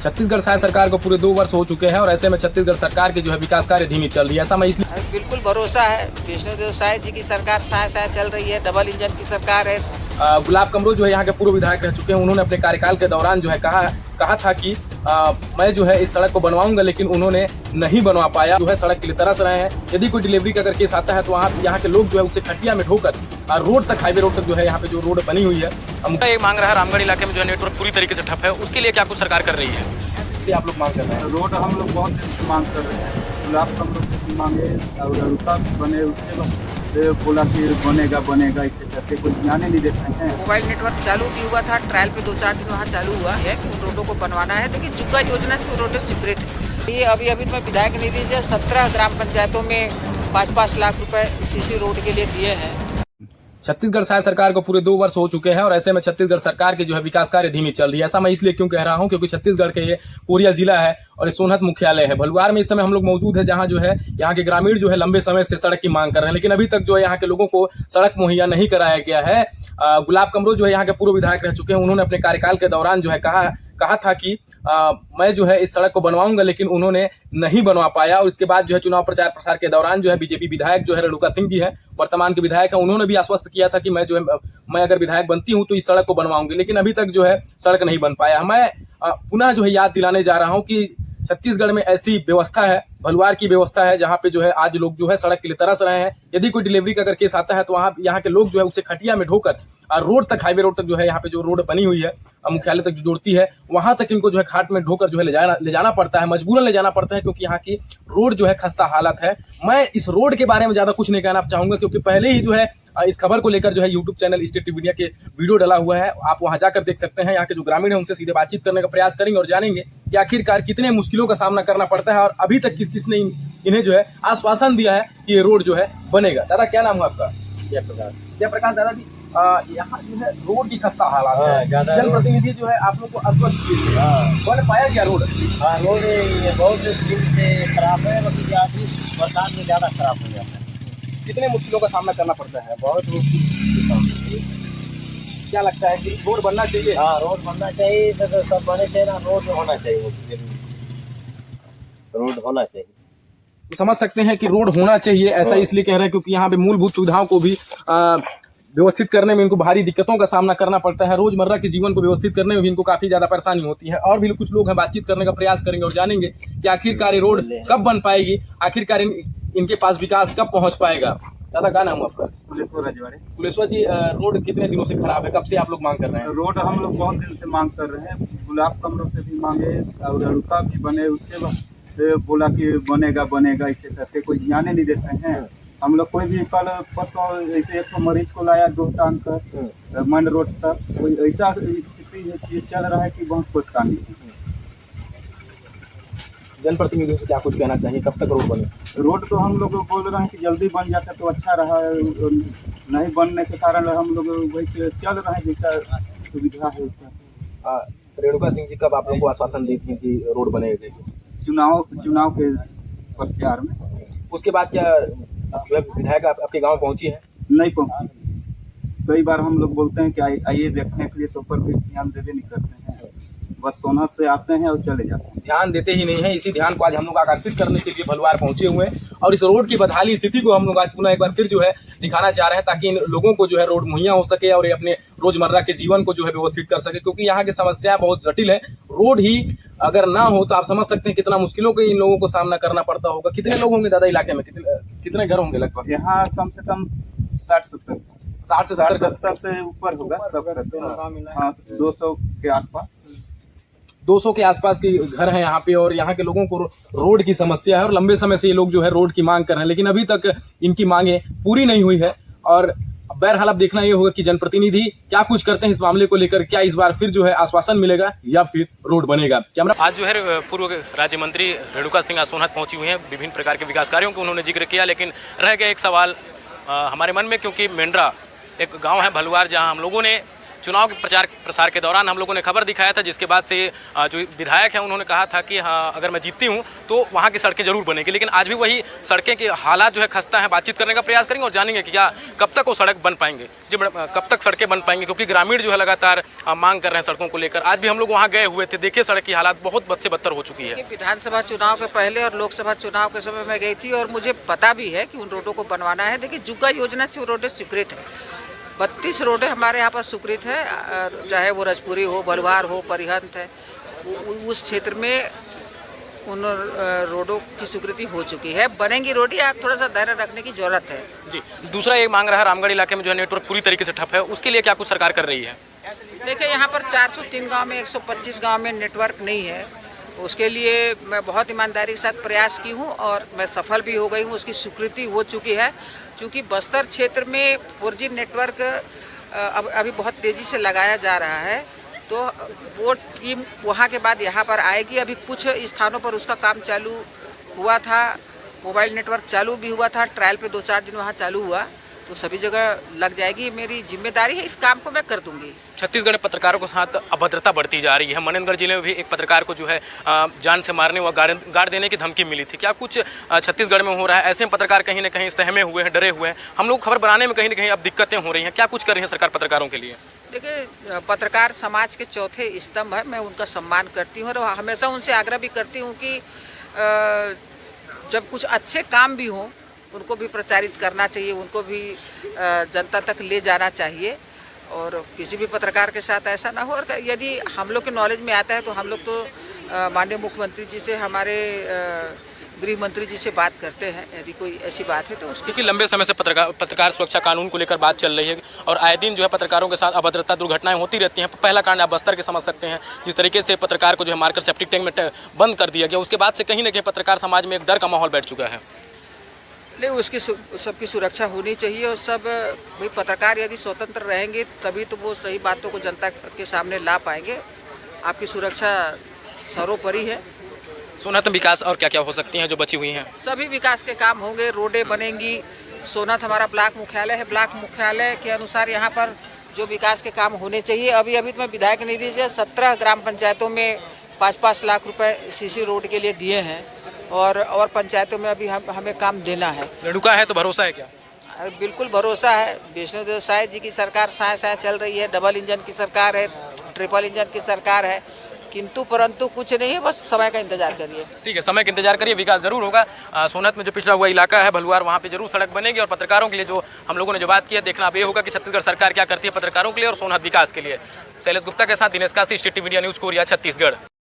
छत्तीसगढ़ शायद सरकार को पूरे 2 वर्ष हो चुके हैं और ऐसे में छत्तीसगढ़ सरकार की जो है विकास कार्य धीमी चल रही है। ऐसा मैं इसलिए बिल्कुल भरोसा है विष्णुदेव साय जी की सरकार साय साय चल रही है, डबल इंजन की सरकार है। गुलाब कमरो जो है यहाँ के पूर्व विधायक रह चुके हैं। उन्होंने अपने कार्यकाल के दौरान जो है कहा था कि मैं जो है इस सड़क को बनवाऊंगा, लेकिन उन्होंने नहीं बनवा पाया। जो है सड़क के लिए तरस रहे हैं। यदि कोई डिलीवरी का अगर केस आता है तो यहाँ के लोग जो है उसे खटिया में ढोकर रोड तक, हाईवे रोड तक जो है यहाँ पे जो रोड बनी हुई है। ये मांग रहा है रामगढ़ इलाके में जो है नेटवर्क पूरी तरीके से ठप है, उसके लिए क्या कुछ सरकार कर रही है? इसलिए आप लोग मांग कर रहे हैं। रोड हम लोग बहुत दिन से मांग कर रहे हैं। गुलाब कमरों से मांगे और रुका बने, उसके बाद बोला कि बनेगा इसे करके कोई ध्यान नहीं देते हैं। मोबाइल नेटवर्क चालू भी हुआ था, ट्रायल पे 2-4 दिन वहाँ चालू हुआ है कि उन रोडों को बनवाना है, लेकिन जुग्गा योजना से वो रोडें सेपरेट है। ये अभी मैं विधायक निधि से 17 ग्राम पंचायतों में 5-5 लाख रुपए सीसी रोड के लिए दिए हैं। छत्तीसगढ़ शायद सरकार को पूरे 2 वर्ष हो चुके हैं और ऐसे में छत्तीसगढ़ सरकार की जो है विकास कार्य धीमी चल रही है। ऐसा मैं इसलिए क्यों कह रहा हूं, क्योंकि छत्तीसगढ़ के ये कोरिया जिला है और ये सोनहत मुख्यालय है। भलुआर में इस समय हम लोग मौजूद है, जहां जो है यहाँ के ग्रामीण जो है लंबे समय से सड़क की मांग कर रहे हैं, लेकिन अभी तक जो है यहाँ के लोगों को सड़क मुहैया नहीं कराया गया है। गुलाब कमरो जो है यहाँ के पूर्व विधायक रह चुके हैं। उन्होंने अपने कार्यकाल के दौरान जो है कहा था कि मैं जो है इस सड़क को बनवाऊंगा, लेकिन उन्होंने नहीं बनवा पाया। और इसके बाद जो है चुनाव प्रचार प्रसार के दौरान जो है बीजेपी विधायक जो है रेणुका सिंह जी है, वर्तमान के विधायक है, उन्होंने भी आश्वस्त किया था कि मैं अगर विधायक बनती हूं तो इस सड़क को बनवाऊंगी, लेकिन अभी तक जो है सड़क नहीं बन पाया। मैं पुनः जो है याद दिलाने जा रहा हूं कि छत्तीसगढ़ में ऐसी व्यवस्था है, भलुआर की व्यवस्था है, जहाँ पे जो है आज लोग जो है सड़क के लिए तरस रहे हैं। यदि कोई डिलीवरी का अगर केस आता है तो यहाँ के लोग जो है उसे खटिया में ढोकर रोड तक, हाईवे रोड तक जो है यहाँ पे जो रोड बनी हुई है मुख्यालय तक जो जोड़ती है, वहां तक इनको जो है खाट में ढोकर जो है ले जाना पड़ता है, मजबूरन ले जाना पड़ता है, क्योंकि यहाँ की रोड जो है खस्ता हालत है। मैं इस रोड के बारे में ज्यादा कुछ नहीं कहना चाहूंगा, क्योंकि पहले ही जो है इस खबर को लेकर जो है यूट्यूब चैनल स्टेट मीडिया के वीडियो डाला हुआ है, आप वहां जाकर देख सकते हैं। यहाँ के जो ग्रामीण है उनसे सीधे बातचीत करने का प्रयास करेंगे और जानेंगे कि आखिरकार कितने मुश्किलों का सामना करना पड़ता है और अभी तक किस ने इन्हें जो है आश्वासन दिया है कि ये रोड जो है बनेगा। दादा क्या नाम है आपका? जयप्रकाश दादा जी, यहाँ जो है रोड की खस्ता हालात है, जनप्रतिनिधि जो है आप लोग को आश्वस्त किए, उन्होंने पाया क्या रोड? रोड ये बहुत दिन से खराब है, बरसात में ज्यादा खराब हो जाता है। कितने मुश्किलों का सामना करना पड़ता है? बहुत मुश्किल। क्या लगता है कि रोड बनना चाहिए? हाँ, रोड बनना चाहिए, तो सब बने चाहिए ना, रोड होना चाहिए, रोड होना चाहिए। तो समझ सकते हैं कि रोड होना चाहिए। ऐसा इसलिए कह रहे हैं क्योंकि यहाँ पे मूलभूत सुविधाओं को भी व्यवस्थित करने में इनको भारी दिक्कतों का सामना करना पड़ता है। रोजमर्रा के जीवन को व्यवस्थित करने में भी इनको काफी ज्यादा परेशानी होती है। और भी कुछ लोग हैं, बातचीत करने का प्रयास करेंगे और जानेंगे कि आखिरकार ये रोड कब बन पाएगी, आखिरकार इनके पास विकास कब पहुंच पाएगा। दादा क्या नाम है आपका? कुलेश्वर जी, रोड कितने दिनों से खराब है, कब से आप लोग मांग कर रहे हैं? रोड हम लोग बहुत दिन से मांग कर रहे हैं। गुलाब कमरों से भी मांगे और रुका भी बने, उसके बाद बोला कि बनेगा इसे करके कोई ध्यान नहीं देते हैं। हम लोग कोई भी कल परसों ऐसे एक मरीज को लाया दो टांग कर मंड रोड तक, कोई ऐसा स्थिति चल रहा है कि बहुत परेशानी है। जनप्रतिनिधियों से क्या कुछ कहना चाहिए, कब तक रोड बने? रोड तो हम लोग बोल रहे हैं कि जल्दी बन जाता तो अच्छा रहा, नहीं बनने के कारण हम लोग वही चल रहे हैं जैसा सुविधा है वैसा। रेणुका सिंह जी कब आप लोगों को आश्वासन दी थी कि रोड बनेगी? चुनाव के प्रचार में। उसके बाद क्या जो है विधायक आपके गांव पहुंची है? नहीं पहुंची। कई बार हम लोग बोलते हैं कि आइए देखने के लिए, तो पर भी ध्यान देते नहीं करते हैं, बस सोनहत से आते हैं और चले जाते हैं। ध्यान देते ही नहीं है। इसी ध्यान को आज हम लोग आकर्षित करने के लिए भलुआर पहुंचे हुए हैं और इस रोड की बदहाली स्थिति को हम लोग आज पुनः एक बार फिर जो है दिखाना चाह रहे हैं, ताकि इन लोगों को जो है रोड मुहैया हो सके और ये अपने रोजमर्रा के जीवन को जो है व्यवस्थित कर सके, क्योंकि यहाँ की समस्या बहुत जटिल है। रोड ही अगर ना हो तो आप समझ सकते हैं कितना मुश्किलों का इन लोगों को सामना करना पड़ता होगा। कितने लोग होंगे दादा इलाके में, कितने घर होंगे लगभग? यहाँ कम से कम 60-70 से ऊपर होगा, 200 के आसपास। 200 के आसपास के घर हैं यहाँ पे और यहाँ के लोगों को रोड की समस्या है और लंबे समय से ये लोग जो है रोड की मांग कर रहे हैं, लेकिन अभी तक इनकी मांगे पूरी नहीं हुई है। और बहरहाल अब देखना ये होगा कि जनप्रतिनिधि क्या कुछ करते हैं इस मामले को लेकर। क्या इस बार फिर जो है आश्वासन मिलेगा या फिर रोड बनेगा? कैमरा आज जो है पूर्व राज्य मंत्री रेणुका सिंह सोनहत पहुंची हुई हैं। विभिन्न प्रकार के विकास कार्यों को उन्होंने जिक्र किया, लेकिन रह गया एक सवाल हमारे मन में, क्योंकि मेंड्रा एक गांव है भलुआर, जहां हम लोगों ने चुनाव के प्रचार प्रसार के दौरान हम लोगों ने खबर दिखाया था, जिसके बाद से जो विधायक हैं उन्होंने कहा था कि हाँ, अगर मैं जीतती हूँ तो वहाँ की सड़कें जरूर बनेंगी। लेकिन आज भी वही सड़कें के हालात जो है खस्ता है। बातचीत करने का प्रयास करेंगे और जानेंगे कि क्या कब तक वो सड़क बन पाएंगे, जी कब तक सड़कें बन पाएंगी, क्योंकि ग्रामीण जो है लगातार मांग कर रहे हैं सड़कों को लेकर। आज भी हम लोग वहाँ गए हुए थे, देखिए सड़क की हालात बहुत बद से बदतर हो चुकी है। विधानसभा चुनाव के पहले और लोकसभा चुनाव के समय मैं गई थी और मुझे पता भी है कि उन रोडों को बनवाना है। देखिए जुग्गा योजना से वो रोडें स्वीकृत है, 32 रोडें हमारे यहाँ पर स्वीकृत है, चाहे वो रजपुरी हो, बलवार हो, परिहंत है, उस क्षेत्र में उन रोडों की स्वीकृति हो चुकी है। बनेंगी रोडें, आप थोड़ा सा धैर्य रखने की जरूरत है। जी, दूसरा ये मांग रहा है, रामगढ़ इलाके में जो है नेटवर्क पूरी तरीके से ठप है, उसके लिए क्या कुछ सरकार कर रही है? देखिए यहाँ पर 403 गांव में 125 गांव में नेटवर्क नहीं है। उसके लिए मैं बहुत ईमानदारी के साथ प्रयास की हूँ और मैं सफल भी हो गई हूँ, उसकी स्वीकृति हो चुकी है। क्योंकि बस्तर क्षेत्र में 4G नेटवर्क अभी बहुत तेज़ी से लगाया जा रहा है, तो वो टीम वहाँ के बाद यहाँ पर आएगी। अभी कुछ स्थानों पर उसका काम चालू हुआ था, मोबाइल नेटवर्क चालू भी हुआ था, ट्रायल पे 2-4 दिन वहाँ चालू हुआ, तो सभी जगह लग जाएगी। मेरी जिम्मेदारी है, इस काम को मैं कर दूंगी। छत्तीसगढ़ में पत्रकारों के साथ अभद्रता बढ़ती जा रही है। मनेन्द्रगढ़ जिले में भी एक पत्रकार को जो है जान से मारने व गाड़ देने की धमकी मिली थी। क्या कुछ छत्तीसगढ़ में हो रहा है? ऐसे में पत्रकार कहीं ना कहीं सहमे हुए हैं, डरे हुए हैं। हम लोग खबर बनाने में कहीं ना कहीं अब दिक्कतें हो रही हैं। क्या कुछ कर रही है सरकार पत्रकारों के लिए? देखिए, पत्रकार समाज के चौथे स्तंभ है, मैं उनका सम्मान करती हूँ और हमेशा उनसे आग्रह भी करती हूँ कि जब कुछ अच्छे काम भी हों उनको भी प्रचारित करना चाहिए, उनको भी जनता तक ले जाना चाहिए और किसी भी पत्रकार के साथ ऐसा ना हो। और यदि हम लोग के नॉलेज में आता है तो हम लोग तो माननीय मुख्यमंत्री जी से, हमारे गृह मंत्री जी से बात करते हैं। यदि कोई ऐसी बात है तो उसकी, क्योंकि लंबे समय से पत्रकार सुरक्षा कानून को लेकर बात चल रही है और आए दिन जो है पत्रकारों के साथ अभद्रता दुर्घटनाएं होती रहती हैं। पहला कांड आप बस्तर के समझ सकते हैं, जिस तरीके से पत्रकार को जो है मारकर सेप्टिक टैंक में बंद कर दिया गया। उसके बाद से कहीं ना कहीं पत्रकार समाज में एक डर का माहौल बैठ चुका है। नहीं, उसकी सबकी सुरक्षा होनी चाहिए और सब भाई पत्रकार यदि स्वतंत्र रहेंगे तभी तो वो सही बातों को जनता के सामने ला पाएंगे। आपकी सुरक्षा सर्वोपरि है। सोनहत में विकास और क्या क्या हो सकती हैं जो बची हुई हैं? सभी विकास के काम होंगे, रोडें बनेंगी। सोनहत हमारा ब्लॉक मुख्यालय है, ब्लॉक मुख्यालय के अनुसार यहाँ पर जो विकास के काम होने चाहिए। अभी तो मैं विधायक निधि से 17 ग्राम पंचायतों में 5-5 लाख रुपए सीसी रोड के लिए दिए हैं और पंचायतों में अभी हमें काम देना है। रेणुका है तो भरोसा है क्या? बिल्कुल भरोसा है। विष्णुदेव साय जी की सरकार साय चल रही है, डबल इंजन की सरकार है, ट्रिपल इंजन की सरकार है, किंतु परंतु कुछ नहीं है, बस समय का इंतजार करिए। ठीक है, समय का इंतजार करिए, विकास जरूर होगा। सोनहत में जो पिछड़ा हुआ इलाका है भलुआर, वहाँ पे जरूर सड़क बनेगी और पत्रकारों के लिए जो हम लोगों ने जो बात की है, देखना अब ये होगा कि छत्तीसगढ़ सरकार क्या करती है पत्रकारों के लिए और सोनहत विकास के लिए। शैलेश गुप्ता के साथ Dinesh Kashi, state TV India news Korea, Chhattisgarh.